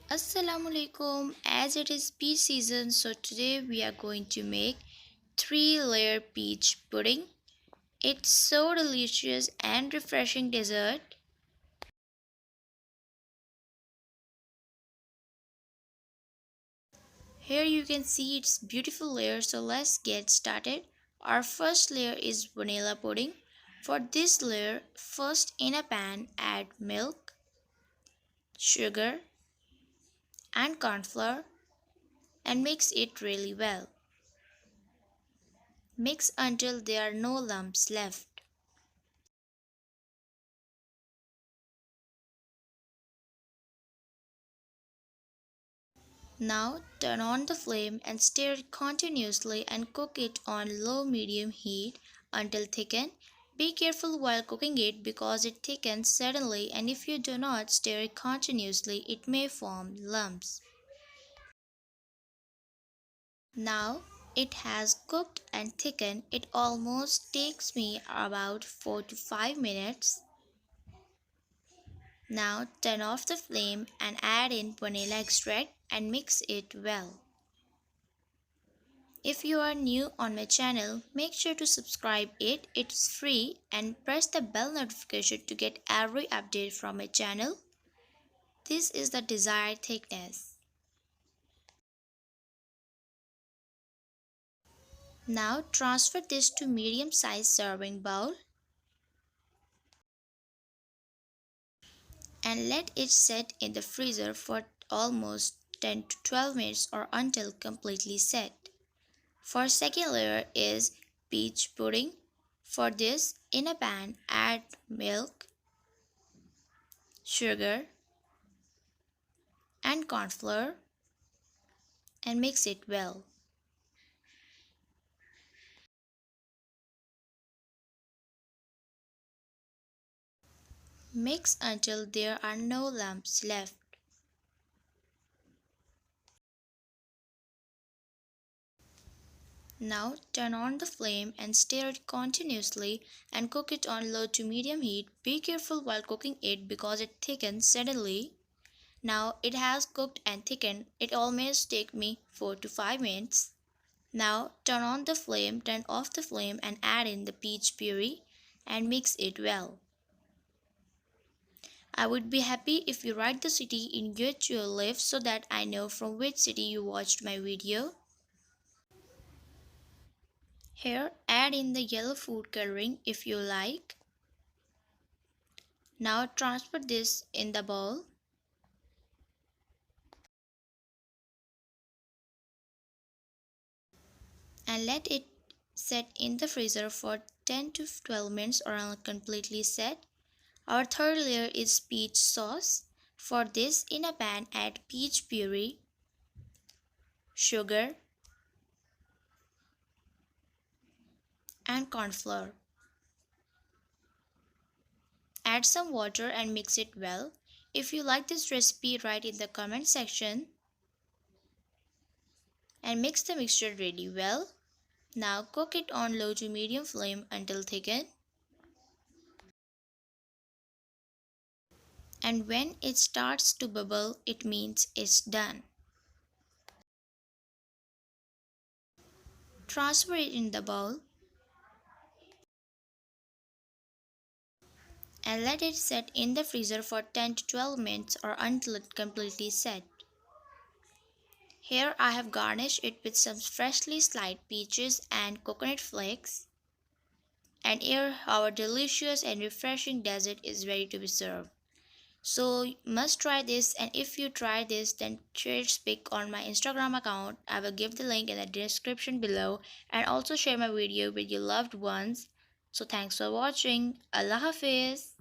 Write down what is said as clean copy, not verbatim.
Assalamualaikum. As it is peach season, so today we are going to make three-layer peach pudding. It's so delicious and refreshing dessert. Here you can see its beautiful layer, so let's get started. Our first layer is vanilla pudding. For this layer, first in a pan add milk, sugar and corn flour and mix it really well. Mix until there are no lumps left. Now turn on the flame and stir it continuously and cook it on low-medium heat until thickened. Be careful while cooking it because it thickens suddenly, and if you do not stir it continuously it may form lumps. Now it has cooked and thickened. It almost takes me about 4 to 5 minutes. Now turn off the flame and add in vanilla extract and mix it well. If you are new on my channel, make sure to subscribe it. It's free and press the bell notification to get every update from my channel. This is the desired thickness. Now transfer this to medium sized serving bowl and let it set in the freezer for almost 10 to 12 minutes or until completely set. For second layer is peach pudding. For this, in a pan add milk, sugar and corn flour and mix it well. Mix until there are no lumps left. Now turn on the flame and stir it continuously and cook it on low to medium heat. Be careful while cooking it because it thickens suddenly. Now it has cooked and thickened. It almost take me 4 to 5 minutes. Now turn off the flame and add in the peach puree and mix it well. I would be happy if you write the city in which you live so that I know from which city you watched my video. Here, add in the yellow food coloring if you like. Now transfer this in the bowl and let it set in the freezer for 10 to 12 minutes or until completely set. Our third layer is peach sauce. For this, in a pan add peach puree, sugar and corn flour. Add some water and mix it well. If you like this recipe, write in the comment section and mix the mixture really well. Now cook it on low to medium flame until thickened. And when it starts to bubble, it means it's done. Transfer it in the bowl and let it set in the freezer for 10 to 12 minutes or until it completely set. Here I have garnished it with some freshly sliced peaches and coconut flakes. And here our delicious and refreshing dessert is ready to be served. So you must try this, and if you try this then share its pic on my Instagram account. I will give the link in the description below, and also share my video with your loved ones. So thanks for watching. Allah Hafiz.